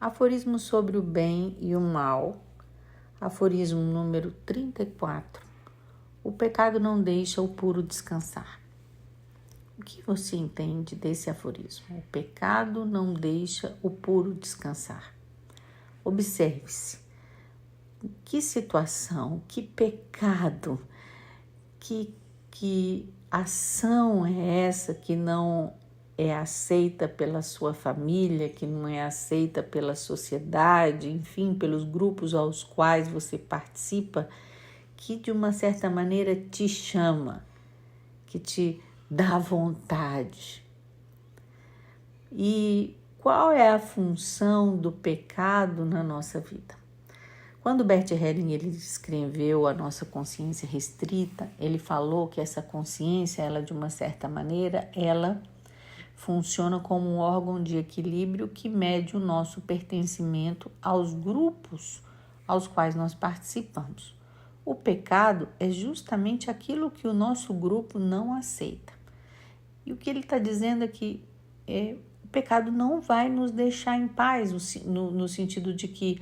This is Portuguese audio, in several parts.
Aforismo sobre o bem e o mal. Aforismo número 34. O pecado não deixa o puro descansar. O que você entende desse aforismo? O pecado não deixa o puro descansar. Observe-se. Que situação, que pecado, que ação é essa que não é aceita pela sua família, que não é aceita pela sociedade, enfim, pelos grupos aos quais você participa, que de uma certa maneira te chama, que te dá vontade. E qual é a função do pecado na nossa vida? Quando Bert Hellinger ele descreveu a nossa consciência restrita, ele falou que essa consciência, ela de uma certa maneira, ela funciona como um órgão de equilíbrio que mede o nosso pertencimento aos grupos aos quais nós participamos. O pecado é justamente aquilo que o nosso grupo não aceita. E o que ele está dizendo é que o pecado não vai nos deixar em paz, no sentido de que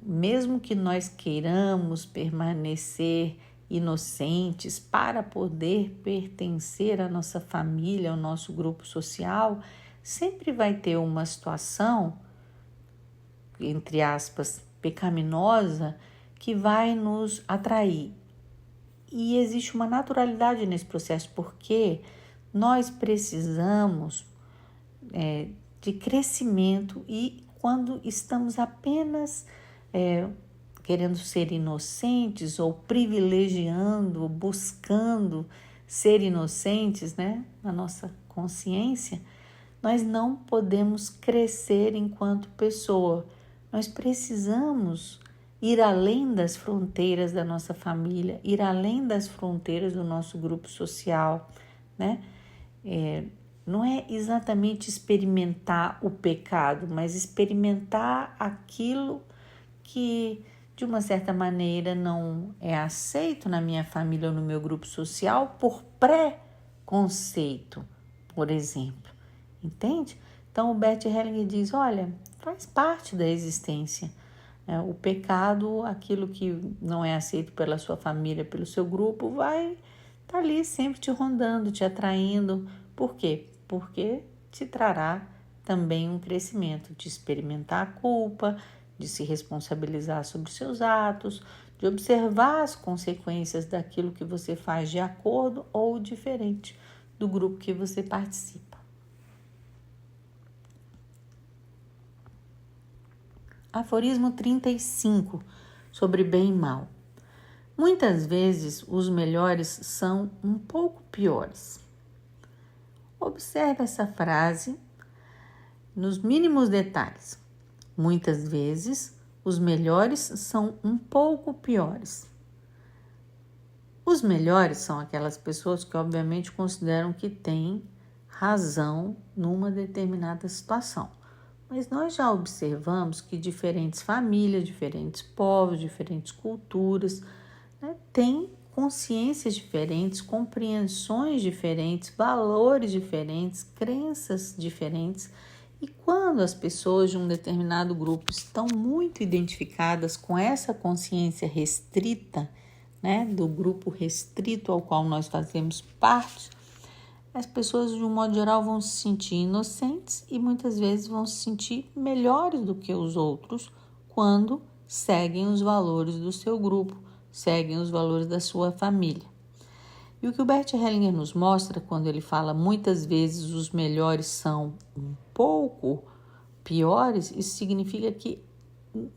mesmo que nós queiramos permanecer inocentes para poder pertencer à nossa família, ao nosso grupo social, sempre vai ter uma situação, entre aspas, pecaminosa, que vai nos atrair. E existe uma naturalidade nesse processo, porque nós precisamos de crescimento e quando estamos apenas querendo ser inocentes ou privilegiando, buscando ser inocentes, né, na nossa consciência, nós não podemos crescer enquanto pessoa. Nós precisamos ir além das fronteiras da nossa família, ir além das fronteiras do nosso grupo social, né? Não é exatamente experimentar o pecado, mas experimentar aquilo que, de uma certa maneira, não é aceito na minha família ou no meu grupo social por preconceito, por exemplo. Entende? Então, o Bert Hellinger diz, olha, faz parte da existência. O pecado, aquilo que não é aceito pela sua família, pelo seu grupo, vai estar ali sempre te rondando, te atraindo. Por quê? Porque te trará também um crescimento, de experimentar a culpa, de se responsabilizar sobre os seus atos, de observar as consequências daquilo que você faz de acordo ou diferente do grupo que você participa. Aforismo 35, sobre bem e mal. Muitas vezes os melhores são um pouco piores. Observe essa frase nos mínimos detalhes. Muitas vezes os melhores são um pouco piores. Os melhores são aquelas pessoas que obviamente consideram que têm razão numa determinada situação. Mas nós já observamos que diferentes famílias, diferentes povos, diferentes culturas, né, têm consciências diferentes, compreensões diferentes, valores diferentes, crenças diferentes. E quando as pessoas de um determinado grupo estão muito identificadas com essa consciência restrita, né, do grupo restrito ao qual nós fazemos parte, as pessoas, de um modo geral, vão se sentir inocentes e muitas vezes vão se sentir melhores do que os outros quando seguem os valores do seu grupo, seguem os valores da sua família. E o que o Bert Hellinger nos mostra quando ele fala muitas vezes os melhores são um pouco piores, isso significa que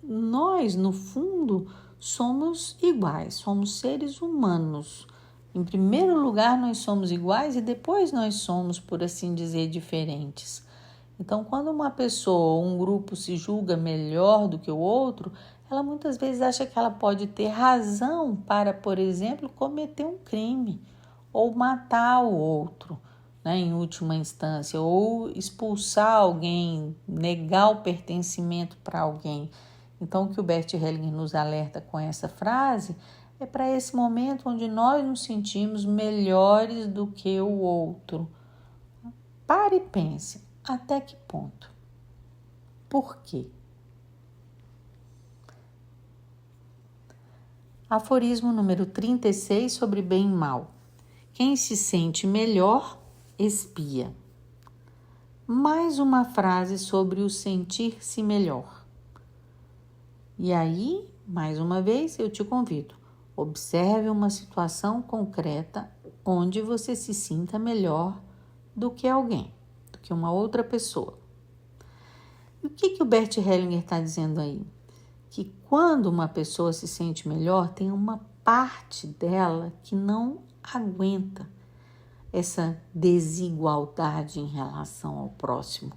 nós, no fundo, somos iguais, somos seres humanos. Em primeiro lugar, nós somos iguais e depois nós somos, por assim dizer, diferentes. Então, quando uma pessoa ou um grupo se julga melhor do que o outro, ela muitas vezes acha que ela pode ter razão para, por exemplo, cometer um crime ou matar o outro, né, em última instância, ou expulsar alguém, negar o pertencimento para alguém. Então, o que o Bert Hellinger nos alerta com essa frase é para esse momento onde nós nos sentimos melhores do que o outro. Pare e pense, até que ponto? por quê? Aforismo número 36 sobre bem e mal. Quem se sente melhor, espia. Mais uma frase sobre o sentir-se melhor. E aí, mais uma vez, eu te convido. Observe uma situação concreta onde você se sinta melhor do que alguém, do que uma outra pessoa. E o que o Bert Hellinger está dizendo aí? Que quando uma pessoa se sente melhor, tem uma parte dela que não aguenta essa desigualdade em relação ao próximo.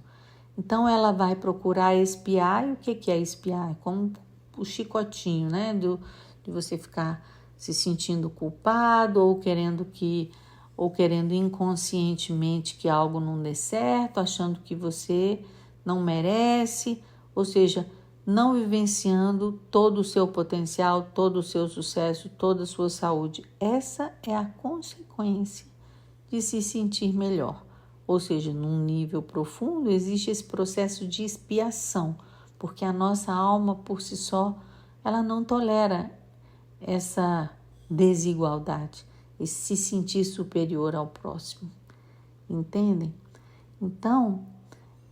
Então ela vai procurar espiar. E o que é espiar? É como o chicotinho, né? De você ficar se sentindo culpado ou querendo inconscientemente que algo não dê certo, achando que você não merece, ou seja, não vivenciando todo o seu potencial, todo o seu sucesso, toda a sua saúde. Essa é a consequência de se sentir melhor. Ou seja, num nível profundo existe esse processo de expiação, porque a nossa alma por si só, ela não tolera essa desigualdade, esse se sentir superior ao próximo. Entendem? Então,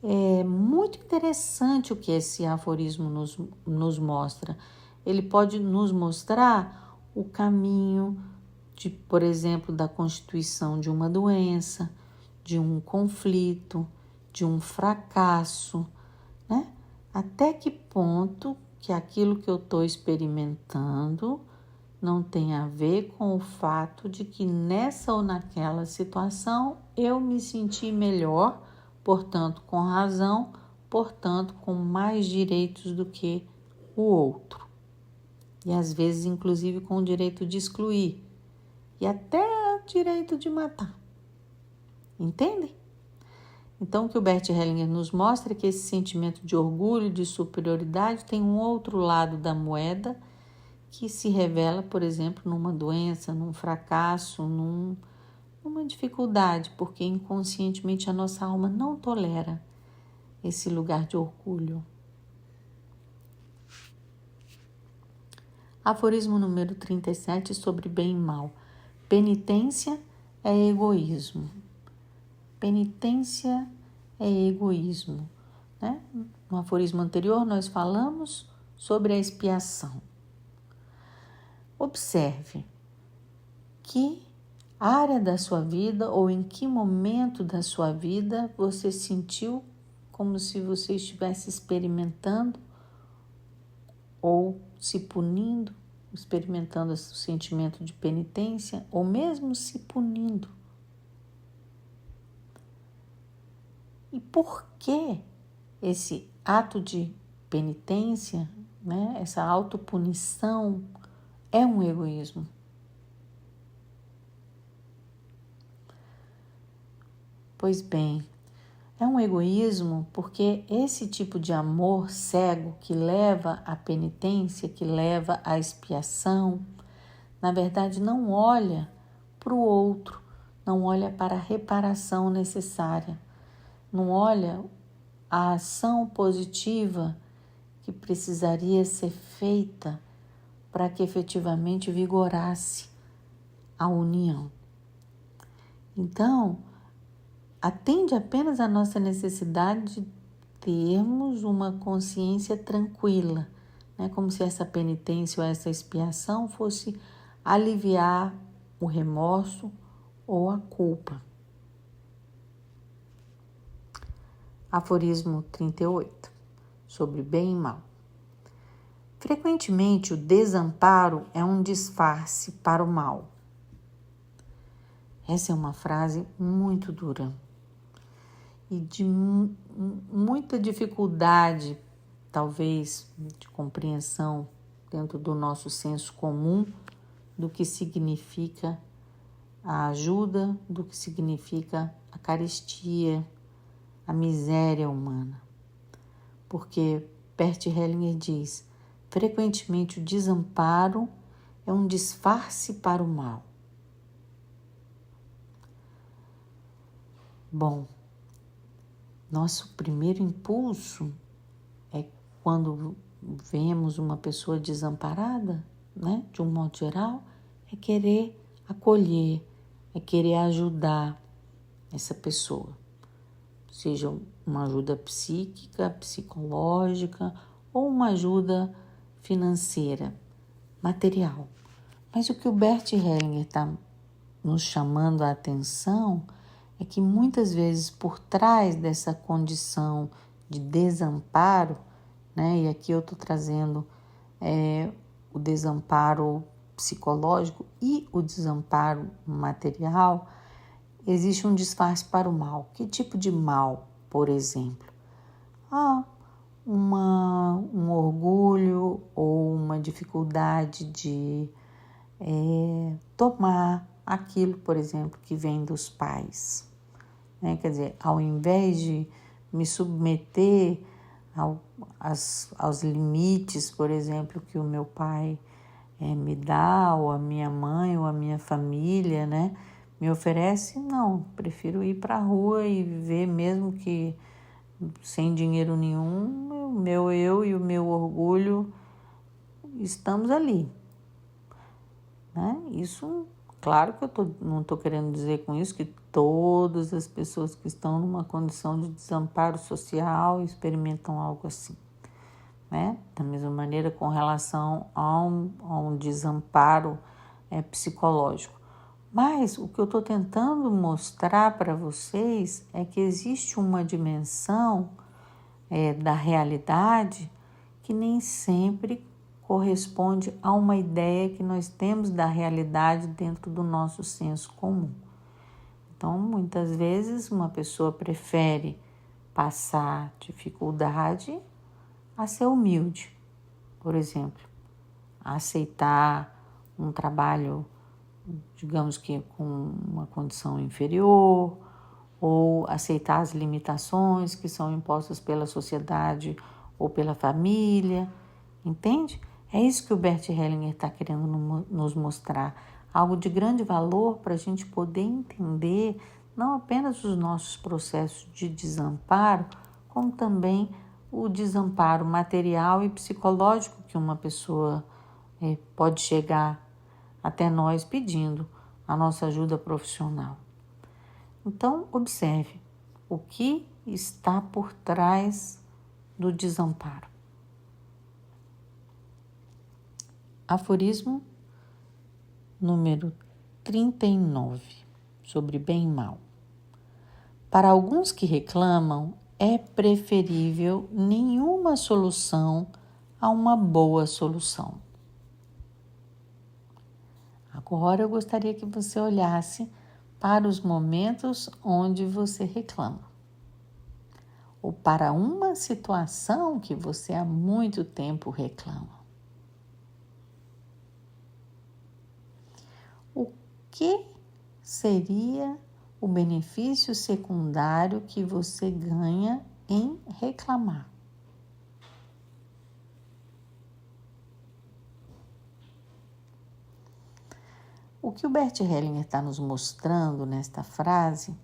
é muito interessante o que esse aforismo nos mostra. Ele pode nos mostrar o caminho de, por exemplo, da constituição de uma doença, de um conflito, de um fracasso, né? Até que ponto que aquilo que eu estou experimentando não tem a ver com o fato de que nessa ou naquela situação eu me senti melhor, portanto com razão, portanto com mais direitos do que o outro. E às vezes inclusive com o direito de excluir e até o direito de matar. Entendem? Então o que o Bert Hellinger nos mostra é que esse sentimento de orgulho, de superioridade tem um outro lado da moeda que se revela, por exemplo, numa doença, num fracasso, numa dificuldade, porque inconscientemente a nossa alma não tolera esse lugar de orgulho. Aforismo número 37 sobre bem e mal. Penitência é egoísmo. Penitência é egoísmo, né? No aforismo anterior nós falamos sobre a expiação. Observe que área da sua vida ou em que momento da sua vida você sentiu como se você estivesse experimentando ou se punindo, experimentando esse sentimento de penitência ou mesmo se punindo. E por que esse ato de penitência, né, essa autopunição é um egoísmo? Pois bem, é um egoísmo porque esse tipo de amor cego que leva à penitência, que leva à expiação, na verdade não olha para o outro, não olha para a reparação necessária, não olha a ação positiva que precisaria ser feita para que efetivamente vigorasse a união. Então, atende apenas à nossa necessidade de termos uma consciência tranquila, né? Como se essa penitência ou essa expiação fosse aliviar o remorso ou a culpa. Aforismo 38, sobre bem e mal. Frequentemente, o desamparo é um disfarce para o mal. Essa é uma frase muito dura e de muita dificuldade, talvez, de compreensão dentro do nosso senso comum do que significa a ajuda, do que significa a carestia, a miséria humana. Porque Bert Hellinger diz, frequentemente o desamparo é um disfarce para o mal. Bom, nosso primeiro impulso é quando vemos uma pessoa desamparada, né, de um modo geral, é querer acolher, é querer ajudar essa pessoa. Seja uma ajuda psíquica, psicológica ou uma ajuda financeira, material. Mas o que o Bert Hellinger está nos chamando a atenção é que muitas vezes por trás dessa condição de desamparo, né, e aqui eu estou trazendo o desamparo psicológico e o desamparo material, existe um disfarce para o mal. Que tipo de mal, por exemplo? Um orgulho ou uma dificuldade de tomar aquilo, por exemplo, que vem dos pais. Né? Quer dizer, ao invés de me submeter aos limites, por exemplo, que o meu pai me dá, ou a minha mãe, ou a minha família, né, me oferece, não, prefiro ir para a rua e viver, mesmo que sem dinheiro nenhum, o meu eu e o meu orgulho estamos ali. Né? Isso, claro que não estou querendo dizer com isso que todas as pessoas que estão numa condição de desamparo social experimentam algo assim. Né? Da mesma maneira com relação a um desamparo psicológico. Mas o que eu estou tentando mostrar para vocês é que existe uma dimensão da realidade que nem sempre corresponde a uma ideia que nós temos da realidade dentro do nosso senso comum. Então, muitas vezes, uma pessoa prefere passar dificuldade a ser humilde, por exemplo, a aceitar um trabalho, digamos que com uma condição inferior, ou aceitar as limitações que são impostas pela sociedade ou pela família, entende? É isso que o Bert Hellinger está querendo nos mostrar, algo de grande valor para a gente poder entender não apenas os nossos processos de desamparo, como também o desamparo material e psicológico que uma pessoa pode chegar até nós pedindo a nossa ajuda profissional. Então, observe o que está por trás do desamparo. Aforismo número 39, sobre bem e mal. Para alguns que reclamam, é preferível nenhuma solução a uma boa solução. Agora eu gostaria que você olhasse para os momentos onde você reclama, ou para uma situação que você há muito tempo reclama. O que seria o benefício secundário que você ganha em reclamar? O que o Bert Hellinger está nos mostrando nesta frase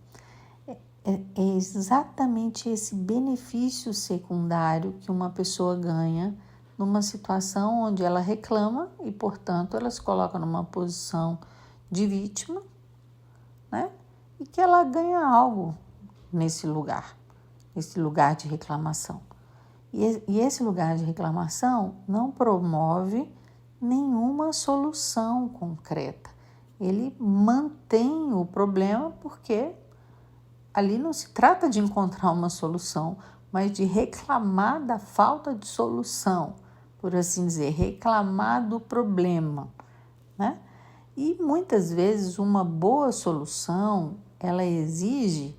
é exatamente esse benefício secundário que uma pessoa ganha numa situação onde ela reclama e, portanto, ela se coloca numa posição de vítima, né? E que ela ganha algo nesse lugar de reclamação. E esse lugar de reclamação não promove nenhuma solução concreta. Ele mantém o problema porque ali não se trata de encontrar uma solução, mas de reclamar da falta de solução, por assim dizer, reclamar do problema, né? E muitas vezes uma boa solução, ela exige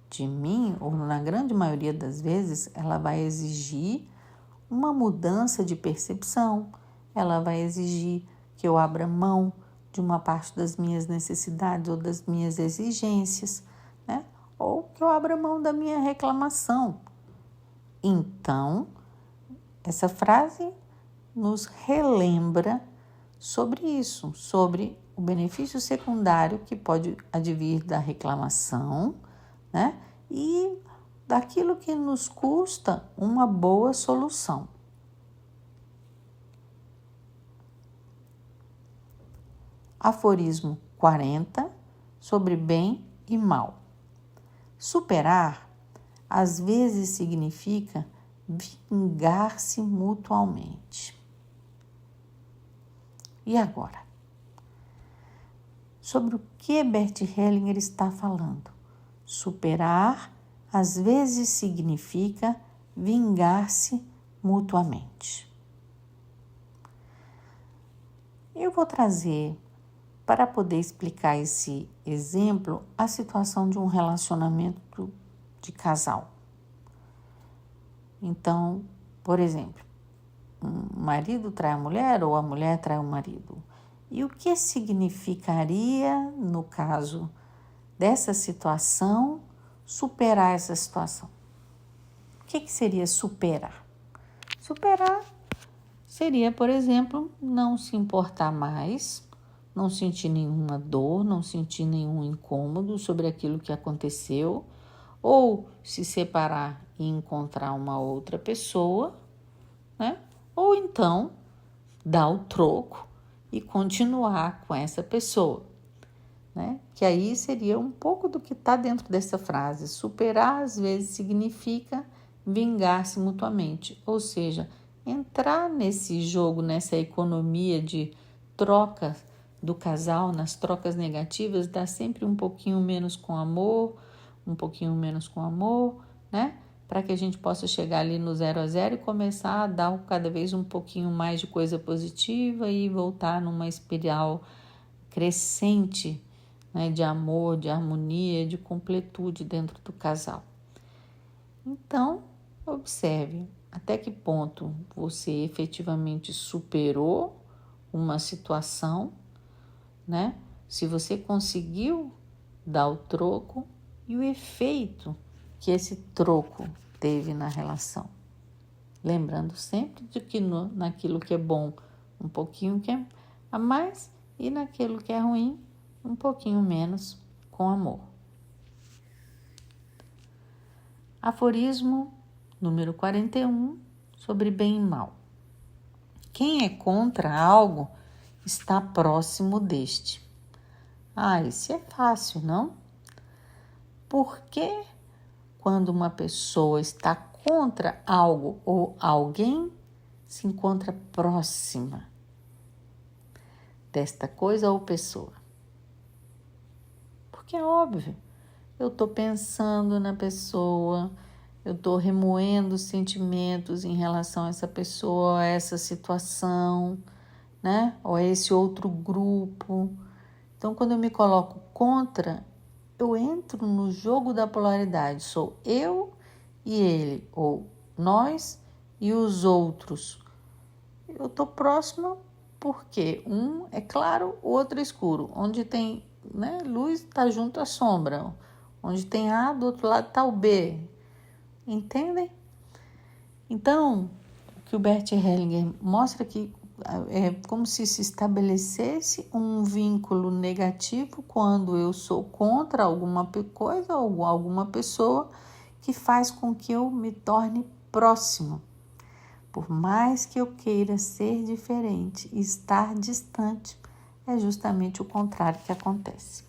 de mim, ou na grande maioria das vezes, ela vai exigir uma mudança de percepção, ela vai exigir que eu abra mão de uma parte das minhas necessidades ou das minhas exigências, né? Ou que eu abra mão da minha reclamação. Então, essa frase nos relembra sobre isso, sobre o benefício secundário que pode advir da reclamação, né? E daquilo que nos custa uma boa solução. Aforismo 40, sobre bem e mal. Superar, às vezes, significa vingar-se mutuamente. E agora? Sobre o que Bert Hellinger está falando? Superar, às vezes, significa vingar-se mutuamente. Eu vou trazer, para poder explicar esse exemplo, a situação de um relacionamento de casal. Então, por exemplo, o marido trai a mulher ou a mulher trai o marido. E o que significaria, no caso dessa situação, superar essa situação? O que seria superar? Superar seria, por exemplo, não se importar mais, não sentir nenhuma dor, não sentir nenhum incômodo sobre aquilo que aconteceu, ou se separar e encontrar uma outra pessoa, né? Ou então dar o troco e continuar com essa pessoa, né? Que aí seria um pouco do que está dentro dessa frase. Superar, às vezes, significa vingar-se mutuamente, ou seja, entrar nesse jogo, nessa economia de troca do casal, nas trocas negativas, dá sempre um pouquinho menos com amor, um pouquinho menos com amor, né? Para que a gente possa chegar ali no 0 a 0 e começar a dar cada vez um pouquinho mais de coisa positiva e voltar numa espiral crescente, né, de amor, de harmonia, de completude dentro do casal. Então, observe até que ponto você efetivamente superou uma situação, né? Se você conseguiu dar o troco e o efeito que esse troco teve na relação. Lembrando sempre de que naquilo que é bom, um pouquinho que é a mais, e naquilo que é ruim, um pouquinho menos com amor. Aforismo número 41, sobre bem e mal. Quem é contra algo está próximo deste. Esse é fácil, não? Porque quando uma pessoa está contra algo ou alguém, se encontra próxima desta coisa ou pessoa? Porque é óbvio, eu estou pensando na pessoa, eu estou remoendo sentimentos em relação a essa pessoa, a essa situação, né? Ou a esse outro grupo. Então, quando eu me coloco contra, eu entro no jogo da polaridade. Sou eu e ele, ou nós e os outros. Eu estou próxima porque um é claro, o outro é escuro. Onde tem, né, luz, está junto à sombra. Onde tem A, do outro lado está o B. Entendem? Então, o que o Bert Hellinger mostra aqui é como se estabelecesse um vínculo negativo quando eu sou contra alguma coisa ou alguma pessoa, que faz com que eu me torne próximo. Por mais que eu queira ser diferente e estar distante, é justamente o contrário que acontece.